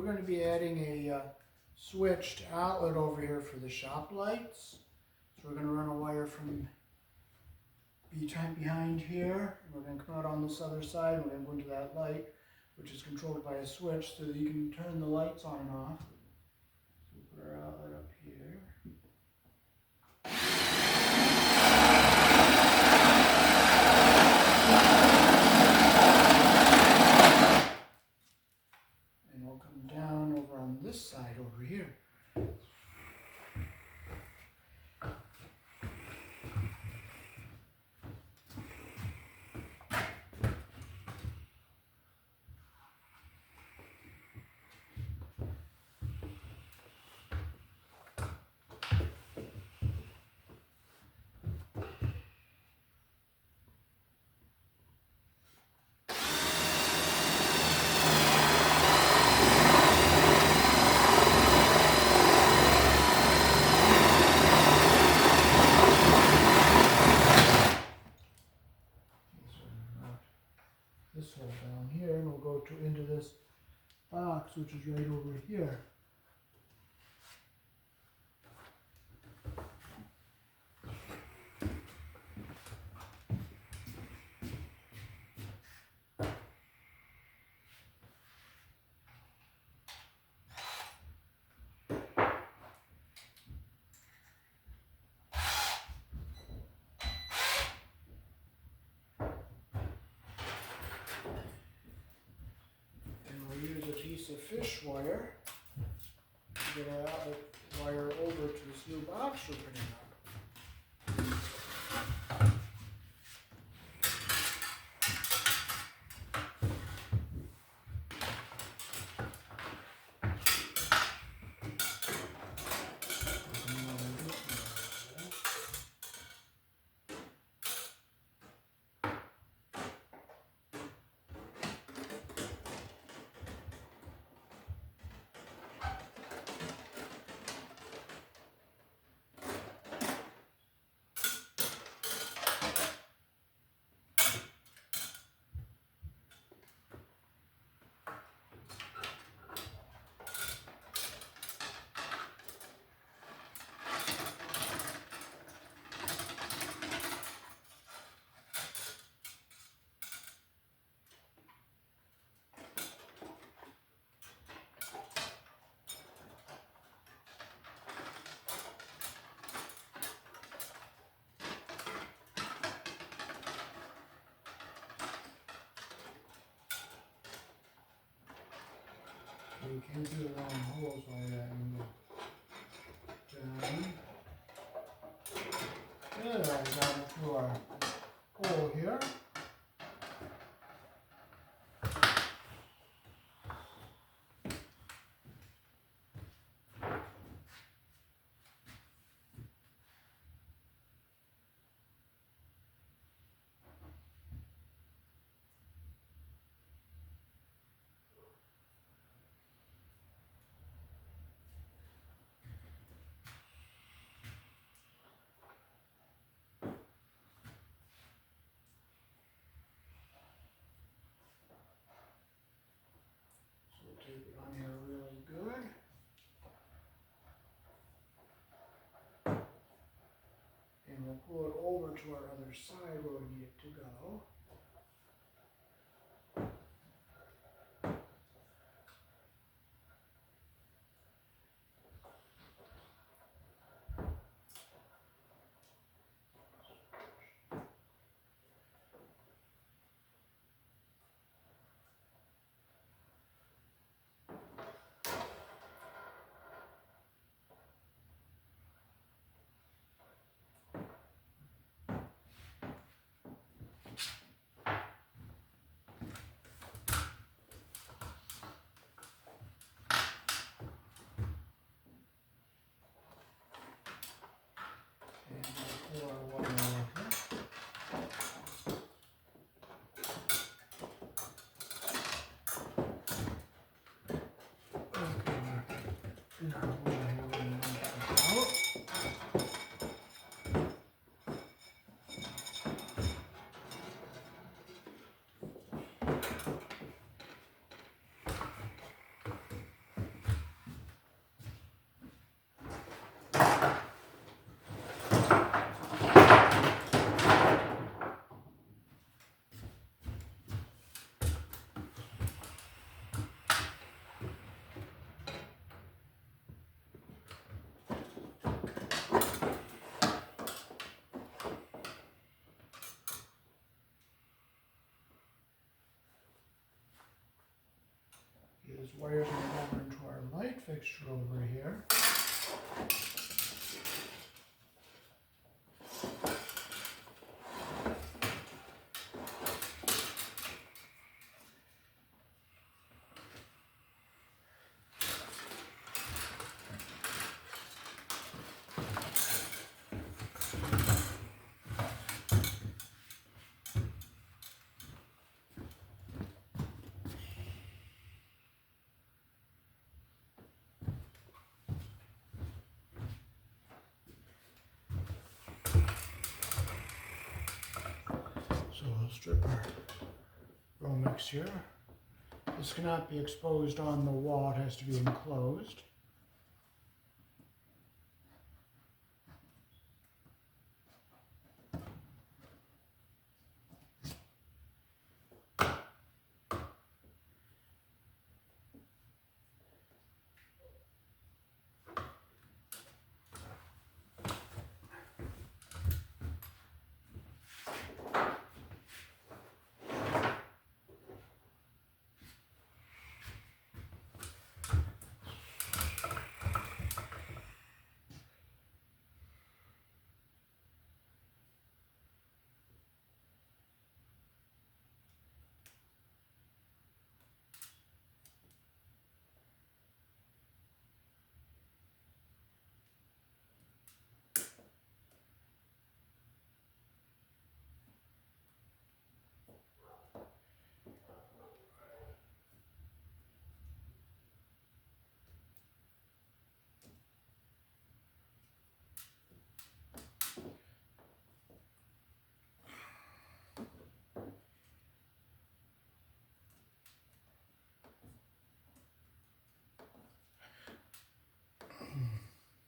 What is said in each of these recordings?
going to be adding a switched outlet over here for the shop lights. So we're going to run a wire from behind here, and we're going to come out on this other side, and we're going to go into that light, which is controlled by a switch, so that you can turn the lights on and off. So we'll put our outlet up here. And we'll come down over on this side over here. This hole down here, and we'll go into this box, which is right over here. Use a piece of fish wire to get our outlet wire over to this new box we're putting up. You can't do the wrong holes like that anymore. Down. There, I got it through our hole here. Tape it on here really good. And we'll pull it over to our other side where we need it to go. This wire's going to go over into our light fixture over here. So we'll strip our romex here. This cannot be exposed on the wall, it has to be enclosed.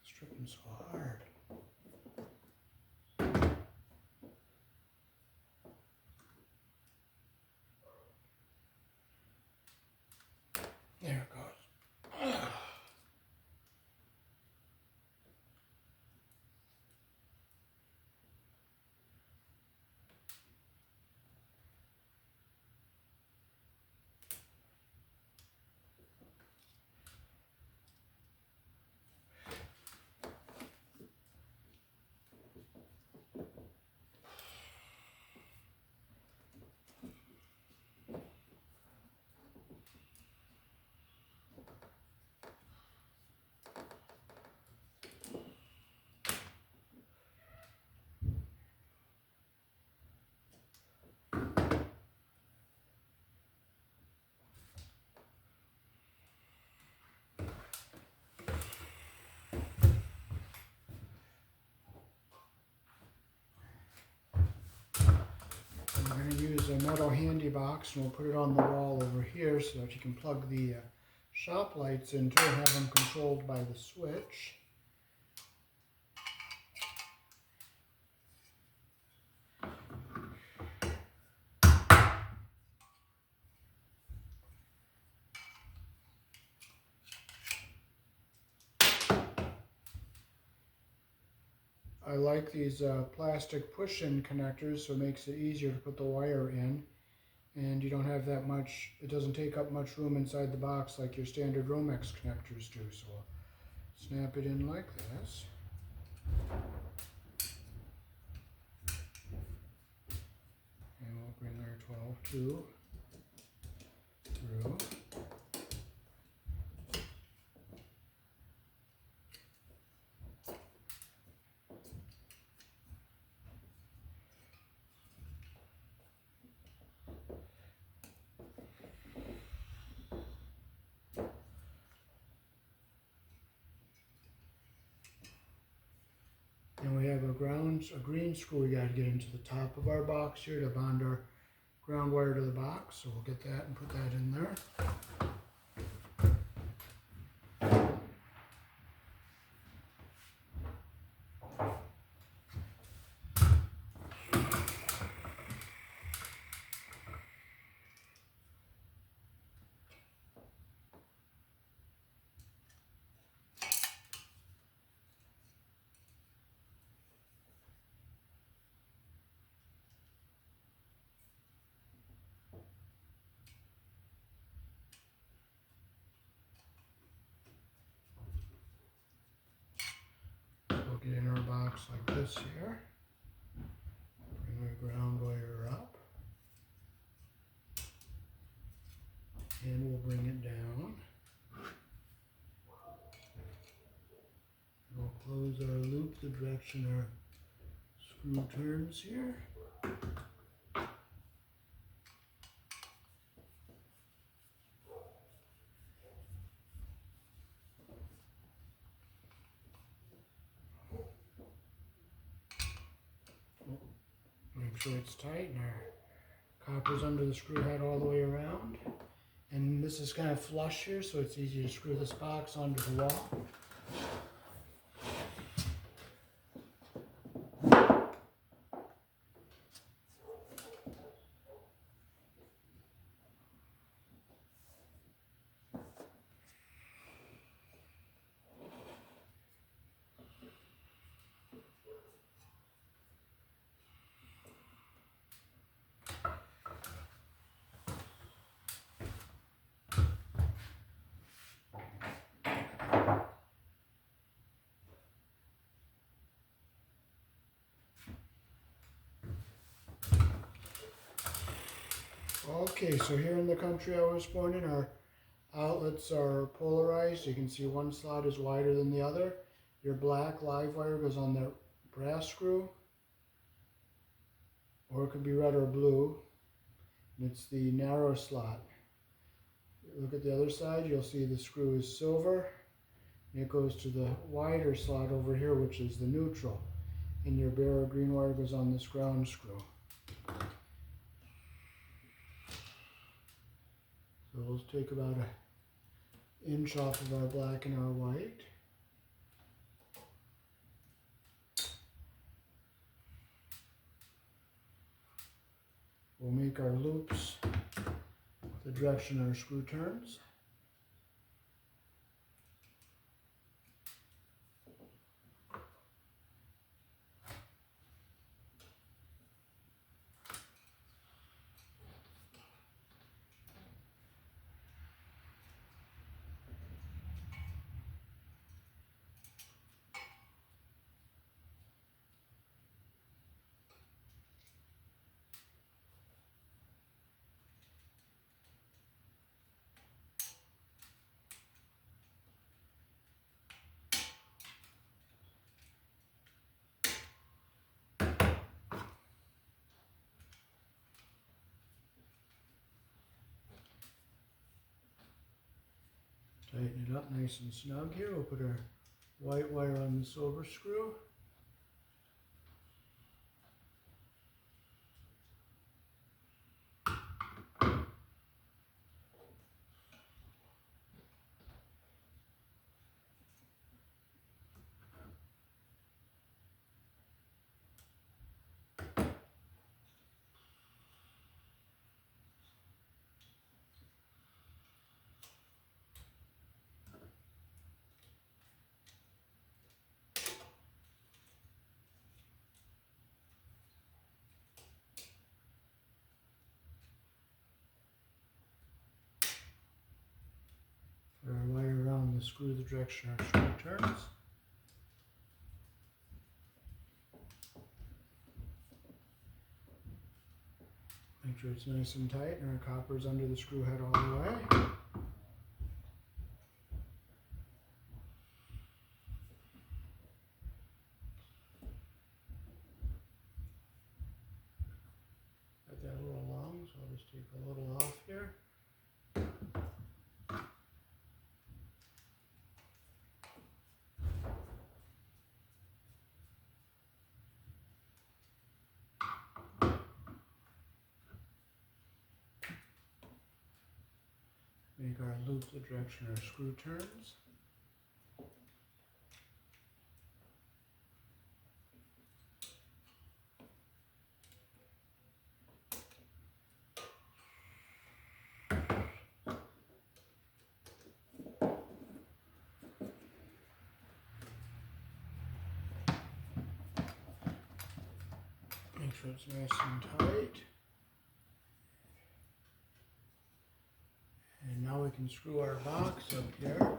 Stripping so hard. There it goes. We're going to use a metal handy box and we'll put it on the wall over here so that you can plug the shop lights into and have them controlled by the switch. I like these plastic push-in connectors, so it makes it easier to put the wire in, and you don't have that much, it doesn't take up much room inside the box like your standard Romex connectors do. So I'll snap it in like this. And we'll bring our 12-2 through. And we have a green screw we got to get into the top of our box here to bond our ground wire to the box. So we'll get that and put that in there. box like this here. Bring our ground wire up. And we'll bring it down. We'll close our loop the direction our screw turns here. Make sure it's tight and our copper's under the screw head all the way around. And this is kind of flush here, so it's easy to screw this box onto the wall. Okay, so here in the country I was born in, our outlets are polarized. You can see one slot is wider than the other. Your black live wire goes on the brass screw, or it could be red or blue. And it's the narrow slot. Look at the other side, you'll see the screw is silver. And it goes to the wider slot over here, which is the neutral. And your bare green wire goes on this ground screw. So we'll take about an inch off of our black and our white. We'll make our loops the direction our screw turns. Tighten it up nice and snug here. We'll put our white wire on the silver screw. Put our wire around the screw the direction our screw turns. Make sure it's nice and tight and our copper's under the screw head all the way. Got that a little long, so I'll just take a little off here. Make our loop the direction our screw turns. Make sure it's nice and tight. And now we can screw our box up here.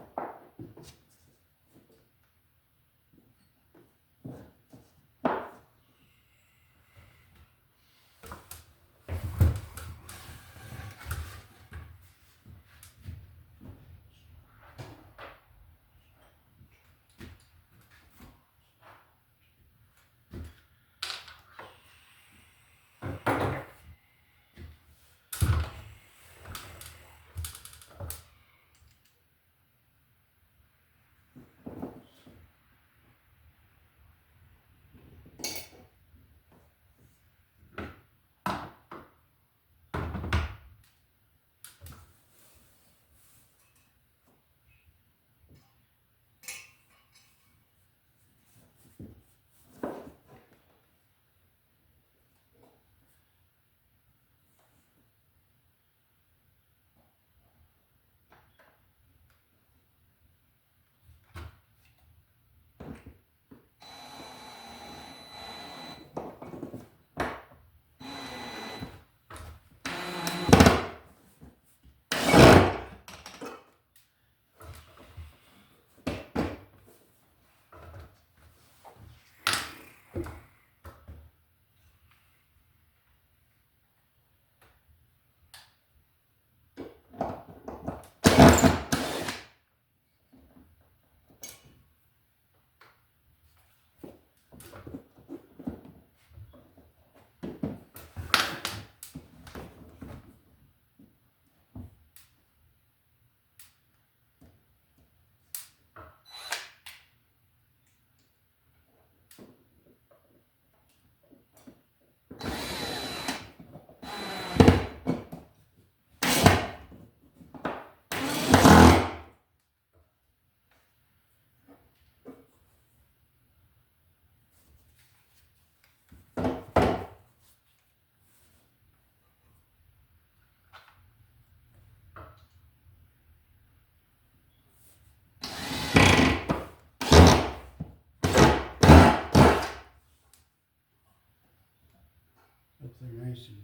up there nice and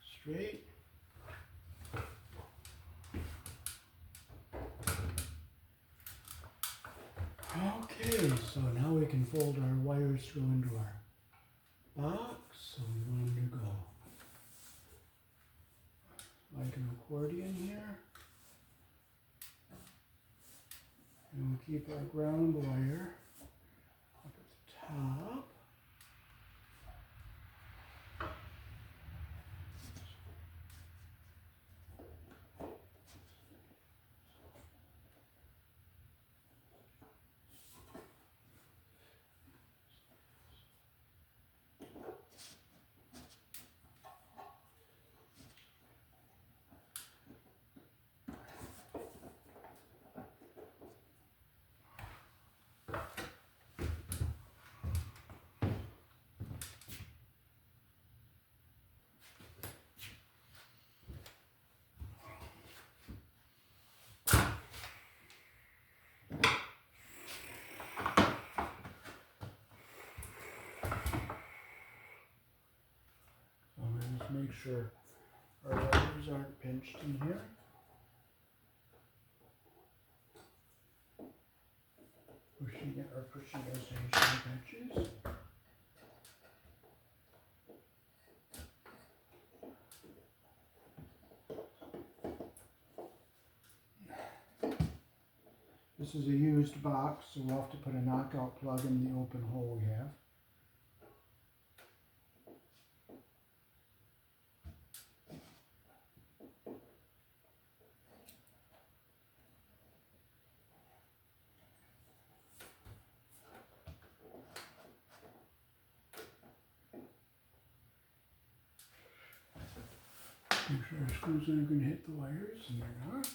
straight. Okay, so now we can fold our wires through into our box, so we want them to go like an accordion here. And we'll keep our ground wire up at the top. Make sure our wires aren't pinched in here. Pushing as they sharp edges. This is a used box, so we'll have to put a knockout plug in the open hole we have. Make sure our screws aren't going to hit the wires, and they're not.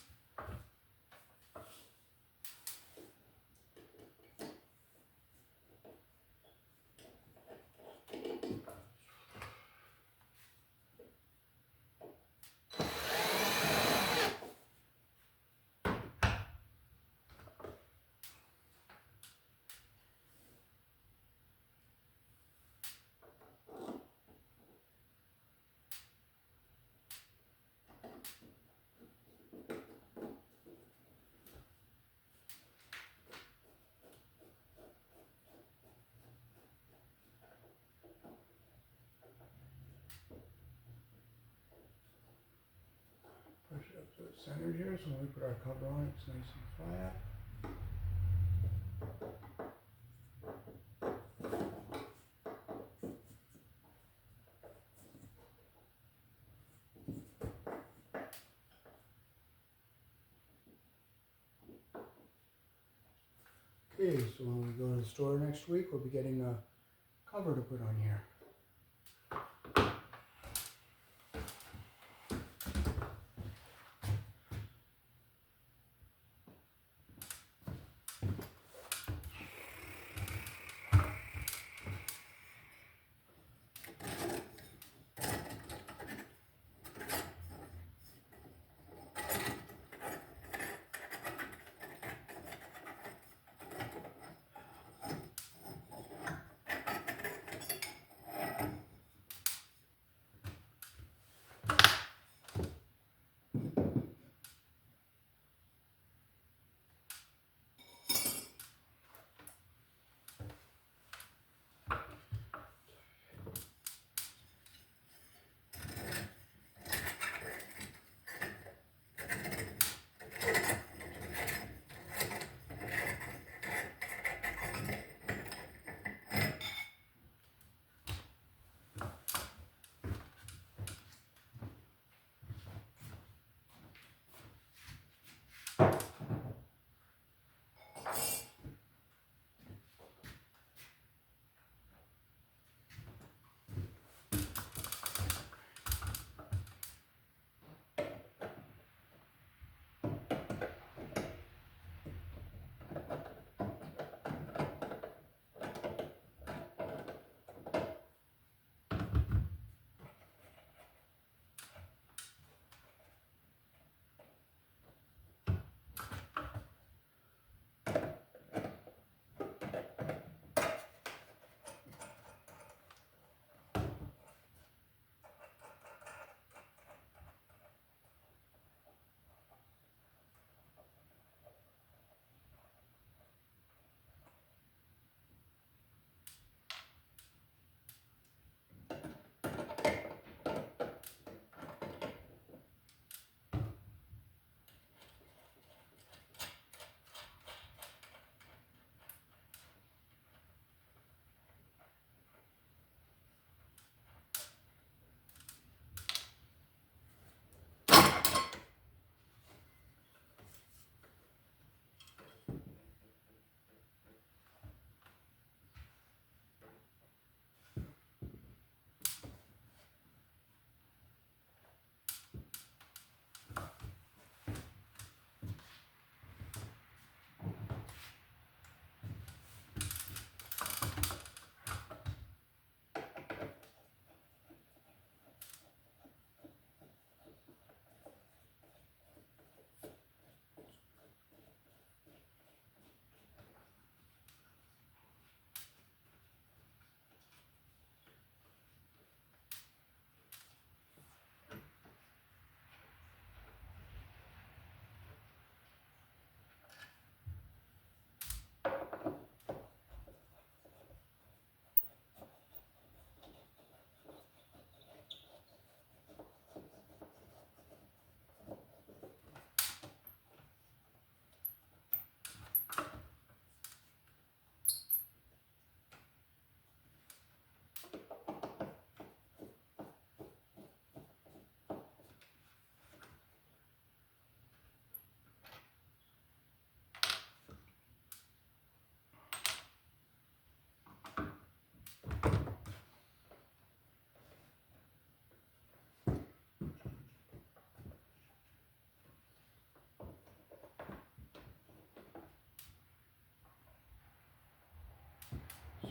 Push it up so it's centered here, so when we put our cover on, it's nice and flat. Okay, so when we go to the store next week, we'll be getting a cover to put on here.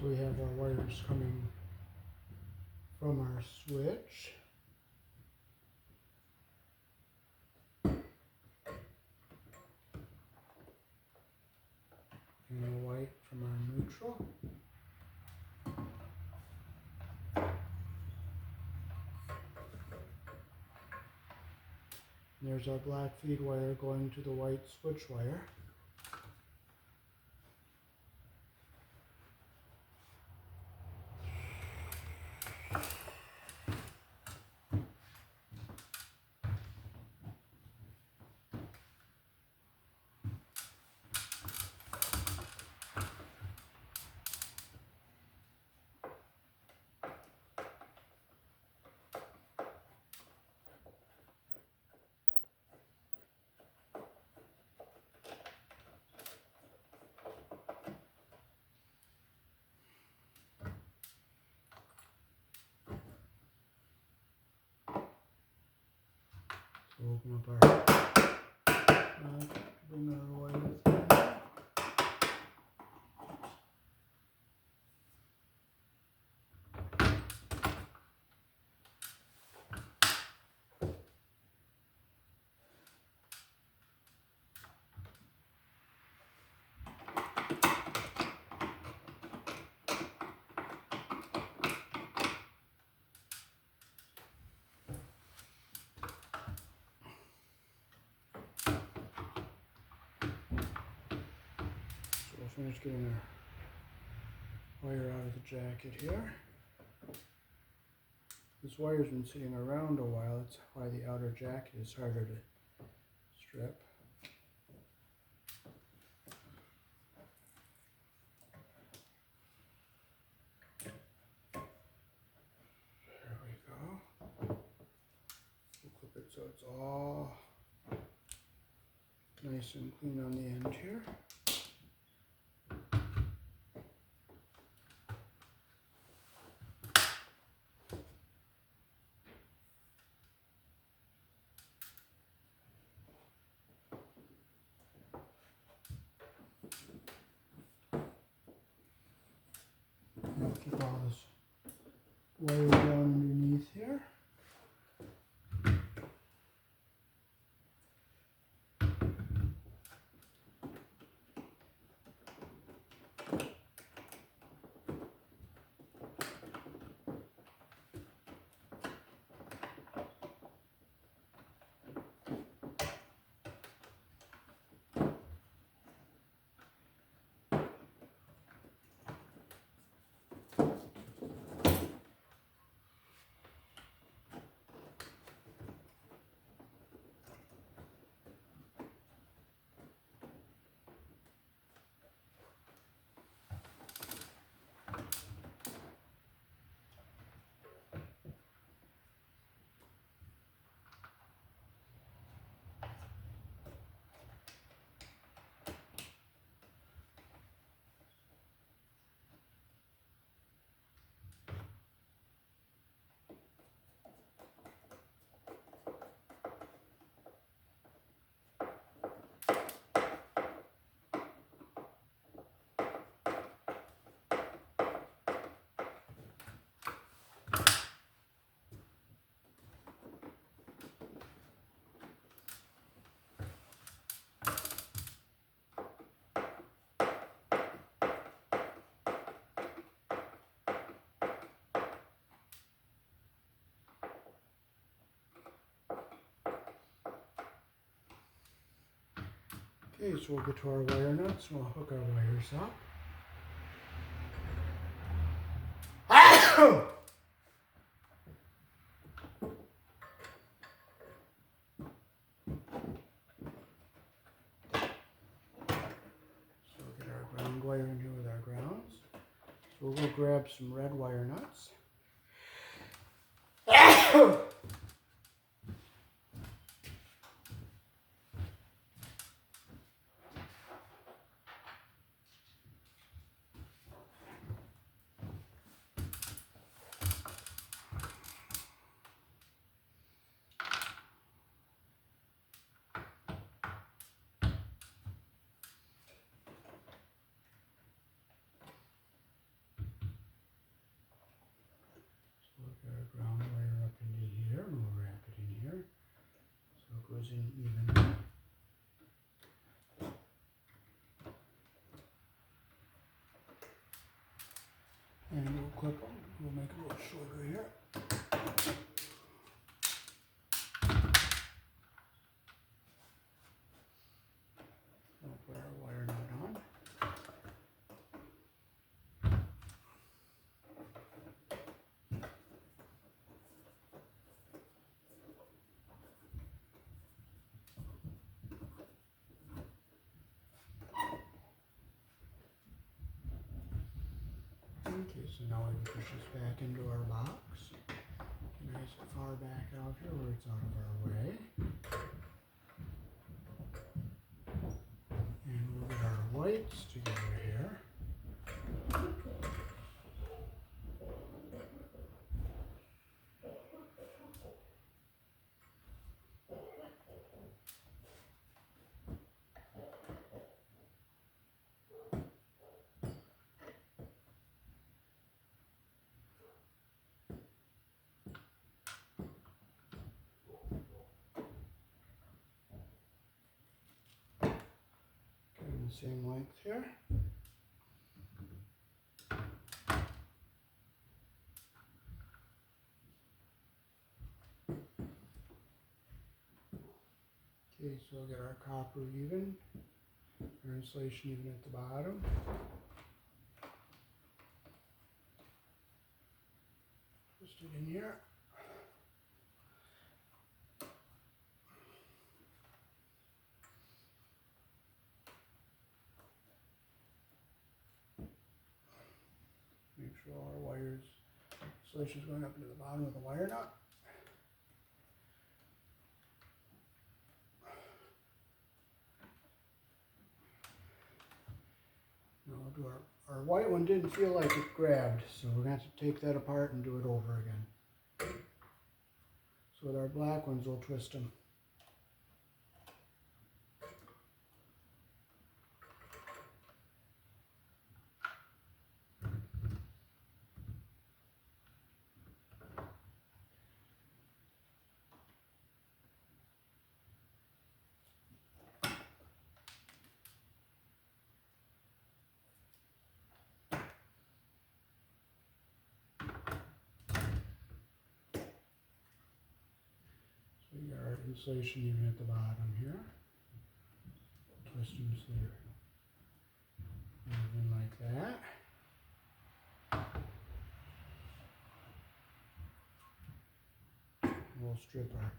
So we have our wires coming from our switch. And the white from our neutral. And there's our black feed wire going to the white switch wire. So open up our bring our wires in. We'll finish getting our wire out of the jacket here. This wire's been sitting around a while, that's why the outer jacket is harder to strip. There we go. We'll clip it so it's all nice and clean on the end here. I'll keep all this wire down underneath here. Okay, so we'll get to our wire nuts and we'll hook our wires up. So we'll get our ground wire in here with our grounds. So we'll go grab some red wire nuts. in evenly. And we'll clip them. We'll make it a little shorter here. We'll put our wire nut on. Okay, so now we can push this back into our box. Nice and far back out here where it's out of our way. And we'll get our whites together here. Getting the same length here. Okay, so we'll get our copper even, our insulation even at the bottom. Twist it in here. Make sure all our wires, insulation is going up into the bottom of the wire nut. Now we'll do our white one didn't feel like it grabbed, so we're going to have to take that apart and do it over again. So with our black ones, we'll twist them. So we got our insulation even at the bottom here. Twist them so they're even like that. We'll strip our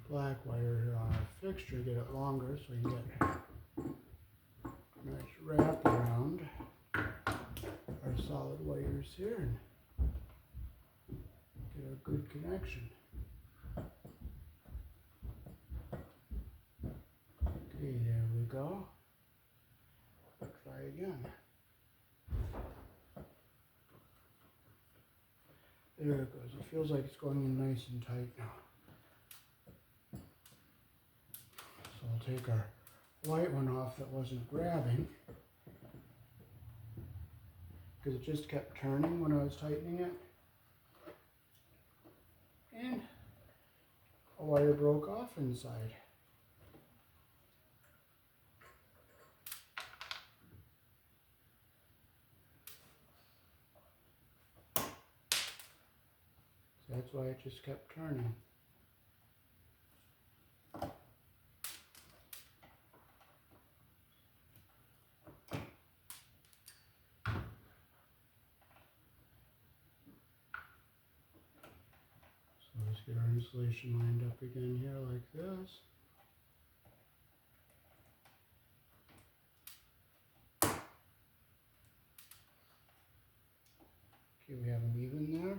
black wire here on our fixture, get it longer so we can get a nice wrap around our solid wires here and get a good connection. Okay, there we go. Try again. There it goes. It feels like it's going in nice and tight now. So I'll take our white one off that wasn't grabbing because it just kept turning when I was tightening it. And a wire broke off inside. That's why it just kept turning. So let's get our insulation lined up again here like this. Okay, we have them even there.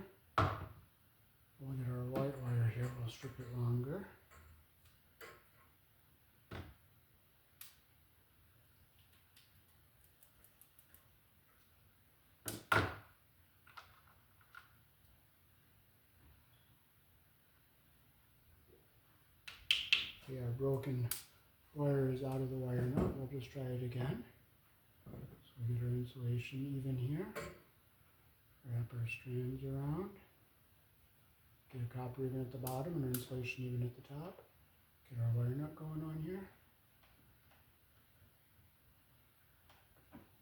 We'll get our white wire here, we'll strip it longer. Okay, our broken wire is out of the wire nut. We'll just try it again. So we get our insulation even here. Wrap our strands around. Get a copper even at the bottom and our insulation even at the top. Get our wire nut going on here.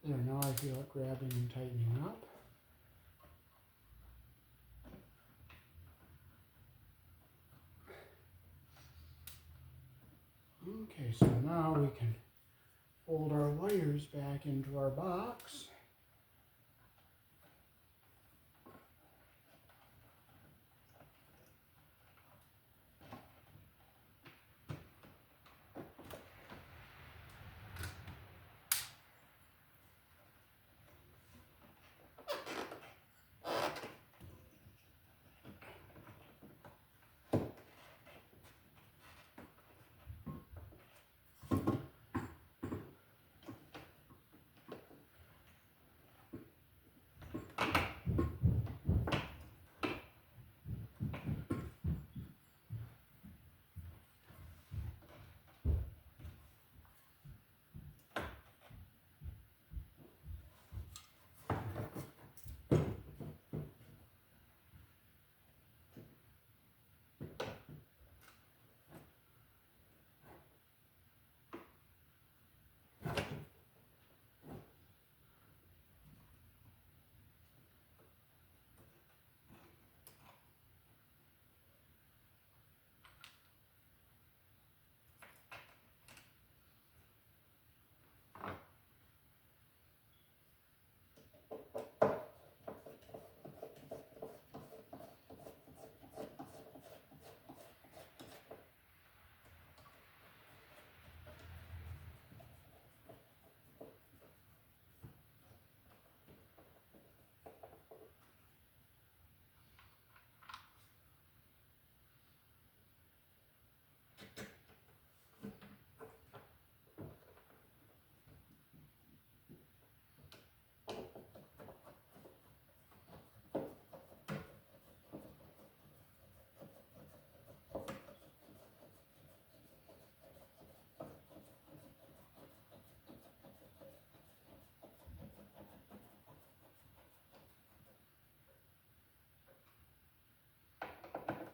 There, now I feel it grabbing and tightening up. Okay, so now we can fold our wires back into our box.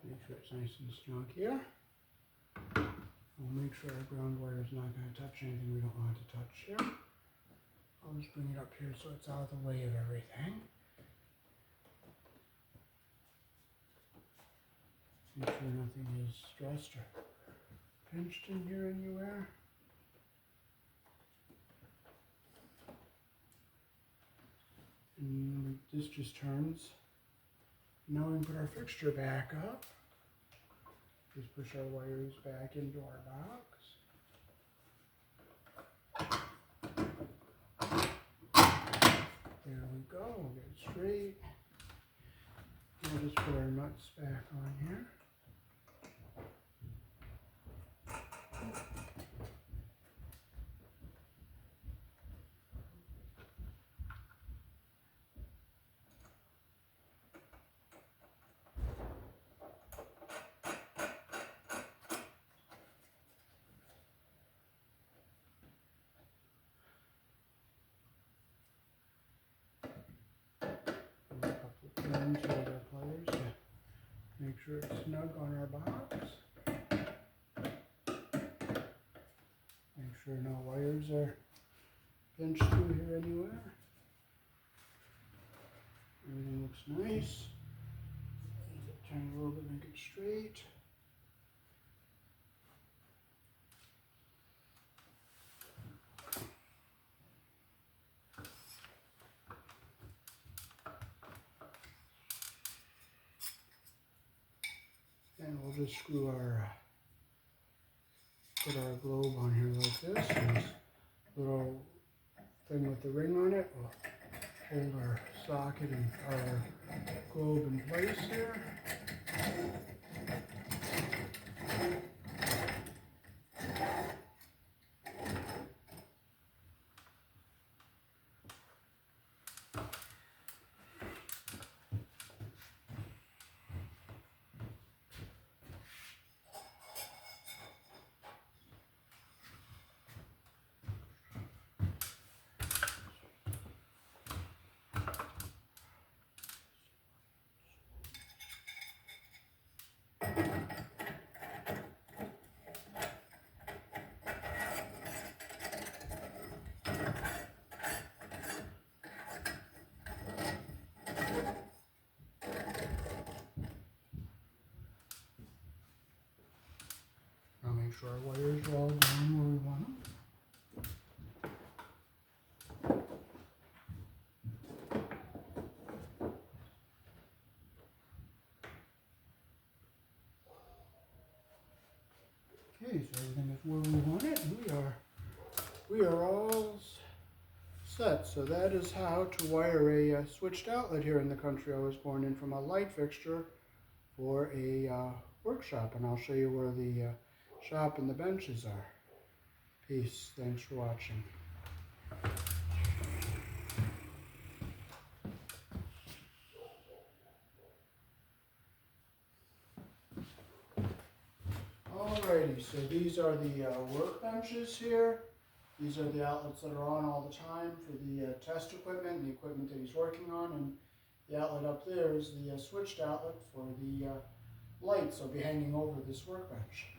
Make sure it's nice and snug here. We'll make sure our ground wire is not going to touch anything we don't want it to touch here. I'll just bring it up here so it's out of the way of everything. Make sure nothing is stressed or pinched in here anywhere. And this just turns. Now we can put our fixture back up. Just push our wires back into our box. There we go, we'll get it straight. We'll just put our nuts back on here. Turns with our pliers to make sure it's snug on our box. Make sure no wires are pinched through here anywhere. Everything looks nice. Turn a little bit, make it straight. And we'll just screw our, put our globe on here like this. And this little thing with the ring on it will hold our socket and our globe in place here. make sure our wires are all going where we want them. Okay, so everything is where we want it. We are all set. So that is how to wire a switched outlet here in the country I was born in from a light fixture for a workshop, and I'll show you where the shop and the benches are. Peace. Thanks for watching. Alrighty, so these are the workbenches here. These are the outlets that are on all the time for the test equipment and the equipment that he's working on, and the outlet up there is the switched outlet for the lights that'll be hanging over this workbench.